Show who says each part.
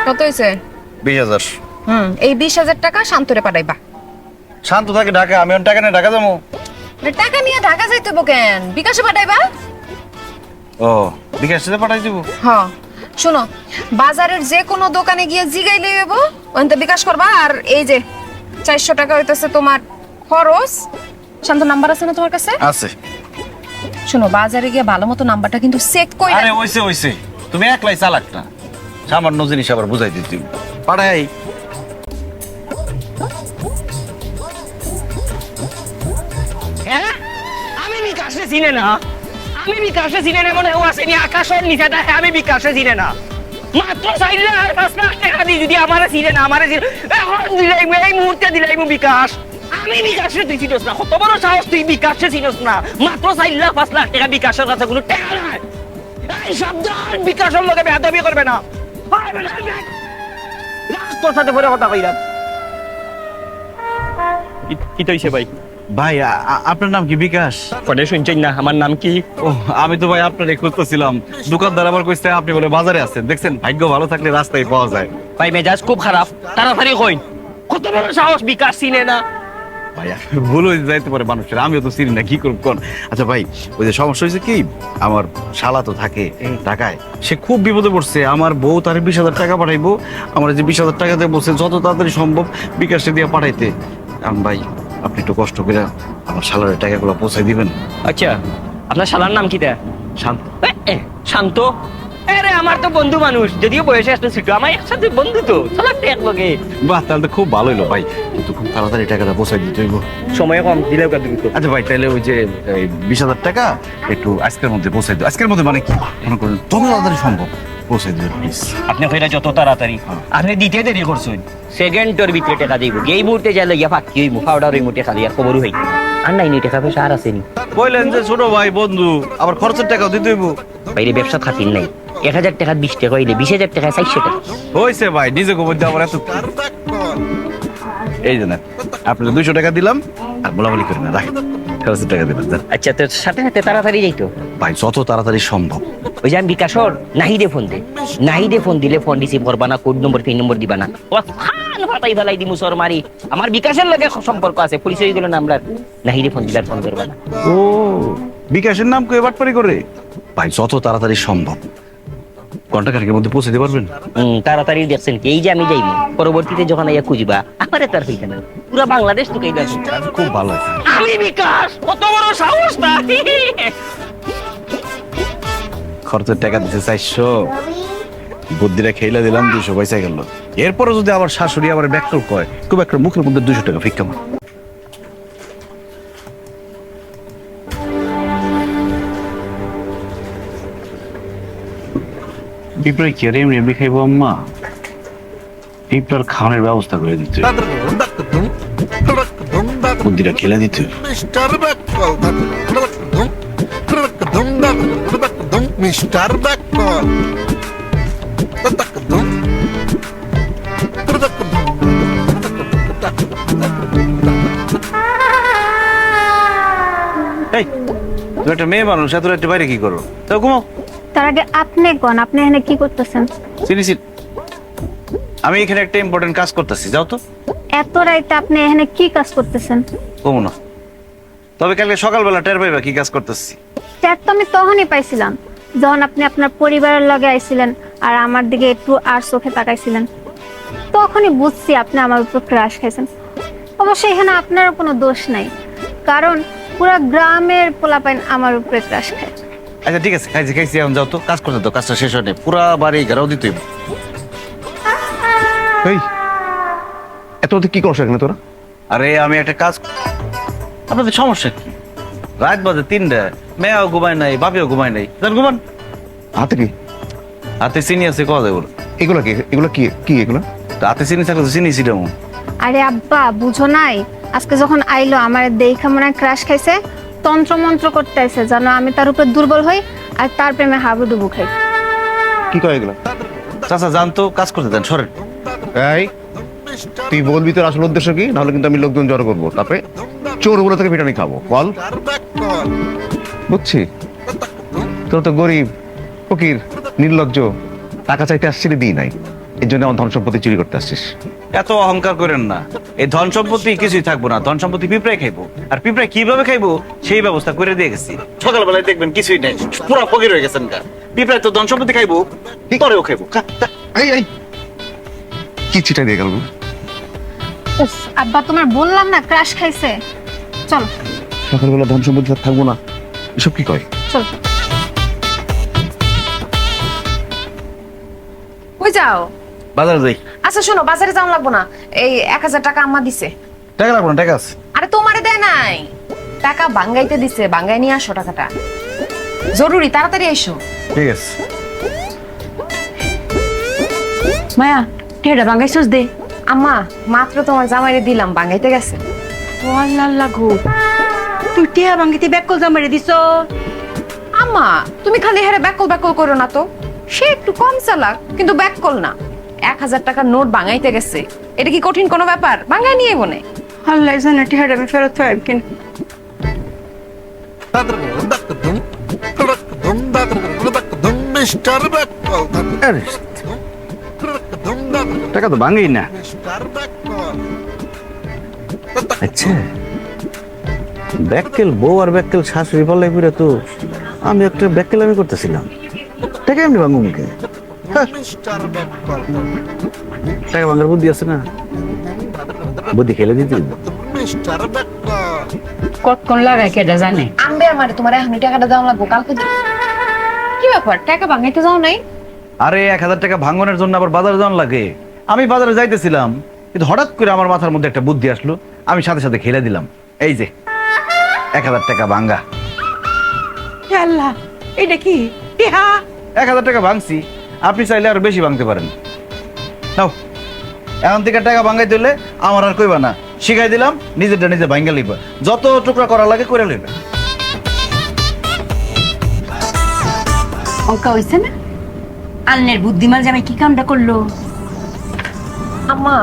Speaker 1: কত হয়েছে?
Speaker 2: 20,000।
Speaker 1: এই 20,000 টাকা শান্তরে পাঠাইবা।
Speaker 2: শান্ত থাকে ঢাকা, আমি টাকা নিয়ে ঢাকা যাবো।
Speaker 1: টাকা নিয়ে ঢাকা যাইতে হইব কেন? বিকাশে পাঠাইবা।
Speaker 2: ও বিকাশ থেকে পাঠাই দিব।
Speaker 1: হ্যাঁ শোনো, বাজারের যে কোনো দোকানে গিয়ে জিগাইলে হইব, ওখানে বিকাশ করবা। আর এই যে 400 টাকা হইতেছে তোমার খরচ। শান্ত নাম্বার আছে না তোমার কাছে?
Speaker 2: আছে।
Speaker 1: শোনো, বাজারে গিয়ে ভালো মতো নাম্বারটা কিন্তু চেক কইরা।
Speaker 2: আরে হইছে তুমি একলাই চালাক না, সামান্য জিনিস আবার বুঝাই দিতে পাঠাই।
Speaker 3: আমি বিকাশে চিনে না, আমি বিকাশে চিনে না। মনে হয় আসেনি আকাশের নিচে দেখে আমি বিকাশে চিনে না। মাত্র 4 লাখ টাকা দিয়ে যদি আমার চিনে না, আমার এখন দিলাইমু, এই মুহূর্তে দিলাইমু বিকাশ। আমি বিকাশে তুই চিনস না, কত বড় সাহস তুই বিকাশে চিনস না। মাত্র 4 লাখ টাকা বিকাশের কাছে কোনো টাকা নাই। এই সাবধান, বিকাশের লোকে বেয়াদবি করবে না। তোর সাথে পরে কথা কইলাম। কি তৈছে ভাই?
Speaker 2: ভাই আপনার নাম কি বিকাশ?
Speaker 3: পরে শুনছেন না আমার নাম কি?
Speaker 2: ও আমি তো ভাই আপনার খুঁজতেছিলাম। দোকানদার আবার কইছে আপনি বলে বাজারে আছেন। দেখছেন ভাগ্য ভালো থাকলে রাস্তায় পাওয়া যায়।
Speaker 3: ভাই মেজাজ খুব খারাপ, তাড়াতাড়ি কইন। কত বড় সাহস, বিকাশ চিনে না।
Speaker 2: ভাই ভুল হয়ে যাইতে পারে মানুষের, আমিও তো চিনি না, কি করব কোন। আচ্ছা ভাই, ওই যে সমস্যা হয়েছে কি, আমার শালা তো থাকে ঢাকায়, সে খুব বিপদে পড়ছে। আমার বউ তার 20,000 টাকা পাঠাইবো। আমার যে 20,000 টাকা দিয়ে বলছে যত তাড়াতাড়ি সম্ভব বিকাশে দিয়ে পাঠাইতে। ভাই আপনি একটু কষ্ট করে আমার শালার টাকাগুলো পৌঁছাই দিবেন।
Speaker 3: আচ্ছা, আপনার শালার নাম কি?
Speaker 2: শান্ত।
Speaker 3: শান্ত? আরে আমার তো বন্ধু মানুষ, যদিও বয়সে একটু ছোট, আমার একসাথে বন্ধু তো, শালারটা এক লগে।
Speaker 2: বাহ, তাহলে তো খুব ভালো হলো ভাই, কিন্তু খুব তাড়াতাড়ি টাকাটা পৌঁছাই দিতে হইব।
Speaker 3: সময় কম দিলেও কাজ দিত।
Speaker 2: আচ্ছা ভাই, তাহলে ওই যে 20,000 টাকা একটু আজকের মধ্যে পৌঁছাই দিও। আজকের মধ্যে মানে কি, মনে করেন যত তাড়াতাড়ি সম্ভব পৌঁছাই দিও প্লিজ।
Speaker 3: আপনি কইরা যত তাড়াতাড়ি, আপনি দিতে দেরি করছেন। সেকেন্ডের ভিতরে টাকা দিব, এই মুহূর্তে যা লইয়া ফাঁকি হইব, পাউডার হইব, টাকা দিয়া খবর হই। আর নাই নি টাকা পয়সা আর আসেনি।
Speaker 2: বললেন যে ছোট ভাই বন্ধু, আবার খরচের টাকাও দিতে হইব।
Speaker 3: বাইরে ব্যবসা খাতির নাই, 1,000 টাকা 20 টাকা হইলে 20,000 টাকা 400 টাকা
Speaker 2: হয়েছে ভাই, নিজে গোবর দিয়ে আবার এত। এই যে না, আপনার 200 টাকা দিলাম, আর বলাবলি করেন না, রাখেন। খরচের টাকা দিবেন।
Speaker 3: আচ্ছা, তোর সাথে সাথে তাড়াতাড়ি যাইতো
Speaker 2: ভাই, যত তাড়াতাড়ি সম্ভব।
Speaker 3: ওই যে আমি বিকাশর নাহিদে ফোন দে, নাহিদে ফোন দিলে ফোন রিসিভ করবা না, কোড নম্বর পিন নম্বর দিবা না, ফান ফাটাই ফেলাই দিমু সর মারি। আমার বিকাশের লগে সম্পর্ক আছে, পুলিশ হয়ে গেল না, আমরা নাহিদে ফোন দিলে ফোন করবা না।
Speaker 2: ও বিকাশের নাম কই বাটপারি করে? ভাই যত তাড়াতাড়ি সম্ভব ঘন্টাখানেকের মধ্যে পৌঁছে দিতে পারবেন?
Speaker 3: তাড়াতাড়ি দেখছেন কি, এই যে আমি যাইনি, পরবর্তীতে যখন আইয়া খুঁজবা আমারে তার হইতে না, পুরো বাংলাদেশ তো কইলা
Speaker 2: খুব ভালো আছে।
Speaker 3: আমি বিকাশ, কত বড় সাহস না।
Speaker 2: খরচের টাকা দিতে 400, বুদ্ধিটা খেইলা দিলাম 200 পয়সা গেল। এরপরে যদি আবার শাশুড়ি আবার ব্যাকল কয়, খুব একটা মুখের মধ্যে 200 টাকা ফিক্কা মার। পিঁপড়ে কি আর এমনি এমনি খাইব আম্মা? পিঁপড়ার খাওয়ানোর ব্যবস্থা করে দিতে, বুদ্ধিটা খেলে দিতে।
Speaker 4: মিস্টার ব্যাকল
Speaker 2: এই তুমি একটা মেয়ে মানুষ, এত রাতে বাইরে কি করো? তাও ঘুমাও।
Speaker 5: তার আগে আপনি কোন, আপনি এখানে কি করতেছেন?
Speaker 2: চিনিস, আমি এখানে একটা ইম্পর্টেন্ট কাজ করতেছি, যাও তো।
Speaker 5: এত রাইতে আপনি এখানে কি কাজ করতেছেন?
Speaker 2: কমো না, তবে কালকে সকালবেলা টের পাইবা কি কাজ করতেছি।
Speaker 5: ট্যাট তো আমি তখনই পাইছিলাম যখন আপনি আপনার পরিবারের লগে আইছিলেন আর আমার দিকে একটু আর চোখে তাকাইছিলেন, তখনই বুঝছি আপনি আমার উপর ক্রাশ খাইছেন। অবশ্য এখানে আপনার কোনো দোষ নাই, কারণ পুরো গ্রামের পোলাপাইন আমার উপরে ক্রাশ খায়।
Speaker 2: আচ্ছা ঠিক আছে, খাইছি এখন যাও তো, কাজ করতে তো, কাজটা শেষ হয়নি, পুরা বাড়ি ঘেরাও দিতে হইব।
Speaker 4: এই এত কি করছ এখানে তোরা?
Speaker 2: আরে আমি একটা কাজ, আপনাদের সমস্যা কি? রাত বাজে 3টা, মেয়েও ঘুমায় নাই, বাপিও ঘুমায় নাই, যান ঘুমান।
Speaker 4: হাতে কি?
Speaker 2: হাতে চিনি আছে, কথা দেবো।
Speaker 4: এগুলো কি? এগুলো কি কি এগুলো?
Speaker 2: হাতে চিনি থাকলে তো চিনি ছিলাম।
Speaker 5: আরে আব্বা বুঝো নাই, আজকে যখন আইলো আমার দেখা মনে হয় ক্রাশ খাইছে, তন্ত্র মন্ত্র করতে আইছে জানো আমি তার উপর দুর্বল হই আর তার প্রেমে হাবুডুবু খাই।
Speaker 4: কি কয় এগুলো?
Speaker 2: চাচা জান তো, কাজ করতে দেন, সরেন।
Speaker 4: এই তুই বলবি তোর আসল উদ্দেশ্য কি, নাহলে কিন্তু আমি লোকজন জড়ো করবো, তারপরে চোরগুলো থেকে পিটানি খাবো। বল। বুঝছি, তোর তো গরিব ফকির নির্লজ্জ, টাকা চাইতে আসছিলি দিই নাই, এর জন্য আমার ধন সম্পত্তি চুরি করতে আসছিস?
Speaker 2: এত অহংকার করেন না। এই ধন সম্পত্তি কিছুই থাকবো না, ধন সম্পত্তি পিঁপড়ায় খাইবো। আর পিঁপড়ায় কিভাবে খাইবো সেই ব্যবস্থা করে দিয়ে গেছি। সকালবেলায় দেখবেন কিছুই নেই, পুরো ফকির হয়ে গেছেন গা। পিঁপড়ায় তো ধন সম্পত্তি খাইবো, পরেও খাইবো।
Speaker 4: এই কি চিটা দিয়ে গেল?
Speaker 5: উফ, আব্বা তোমার বললাম না ক্রাশ খাইছে। চলো
Speaker 4: সকালবেলা ধন সম্পত্তি আর থাকবো না, এসব কি কয়?
Speaker 5: চলো।
Speaker 1: কই যাও?
Speaker 2: বাজারে যাই।
Speaker 1: আচ্ছা শোনো, বাজারে যাওয়া লাগবো না, এই 1000 টাকা আম্মা দিছে।
Speaker 2: টাকা রাখবো না, টাকা আছে।
Speaker 1: আরে তোমারে দেয় নাই, টাকা বাঙ্গাইতে দিছে, বাঙ্গাই নিয়ে আসো টাকাটা, জরুরি, তাড়াতাড়ি এসো।
Speaker 2: ঠিক আছে।
Speaker 6: মায়া টেডা বাঙ্গাইছস দে।
Speaker 1: আম্মা মাত্র তোমার জামাইরে দিলাম, বাঙ্গাইতে গেছে।
Speaker 6: ও আল্লাহ আল্লাহ গো, তুই টেহা বাঙ্গিতে ব্যাকল জামাইরে দিছ।
Speaker 1: আম্মা তুমি খালি হারে ব্যাকল ব্যাকল করো না তো, সে একটু কম চালাক কিন্তু ব্যাকল না। 1000 টাকার নোট বাঙ্গাইতে গেছে, এটা কি কঠিন কোনো ব্যাপার? বাঙ্গাই নিয়ে বনে।
Speaker 6: আল্লাহ জানে টেহাটা আমি ফেরত পাইব কিনা।
Speaker 7: মিস্টার ব্যাকল,
Speaker 2: আরে, টাকা তো ভাঙেই না।
Speaker 7: মিস্টার ব্যাকল।
Speaker 2: আচ্ছা, ব্যাককেল বউ আর ব্যাককেল শাশুড়ি পাল্লাই করে তো আমি একটা ব্যাককেল আমি করতেছিলাম। টাকা এমনি ভাঙবো মুখে।
Speaker 7: মিস্টার ব্যাকল,
Speaker 2: টাকা ভাঙার বুদ্ধি আছে না, বুদ্ধি খেলে দিতে হইব।
Speaker 7: মিস্টার ব্যাকল।
Speaker 6: কতক্ষণ লাগায় কেডা জানে।
Speaker 1: আনবে আমারে, তোমার এখন টাকাটা দেওয়া লাগবো, কালকে কি ব্যাপার টাকা বাঙ্গাইতে যাও নাই?
Speaker 2: আরে 1000 টাকা ভাঙনের জন্য আবার বাজারে যাওয়ার লাগে। আমি বাজারে যাইতেছিলাম, কিন্তু হঠাৎ করে আমার মাথার মধ্যে একটা বুদ্ধি আসলো, আমি সাথে সাথে খেলে দিলাম। এই যে 1000 টাকা ভাঙ্গা।
Speaker 6: হে আল্লাহ, এটা কি টেহা?
Speaker 2: 1000 টাকা ভাঙছি, আপনি চাইলে আরো বেশি ভাঙতে পারেন। নাও, এখন থেকে টাকা ভাঙাইতে হলে আমার আর কইবা না, শিখাই দিলাম, নিজেরটা নিজে ভাঙ্গা লিখবা, যত টুকরা করা লাগে করে লইবা।
Speaker 6: অঙ্কা হইছে না? আলনের বুদ্ধিমান জামাই কি কামটা করলো?
Speaker 1: আম্মা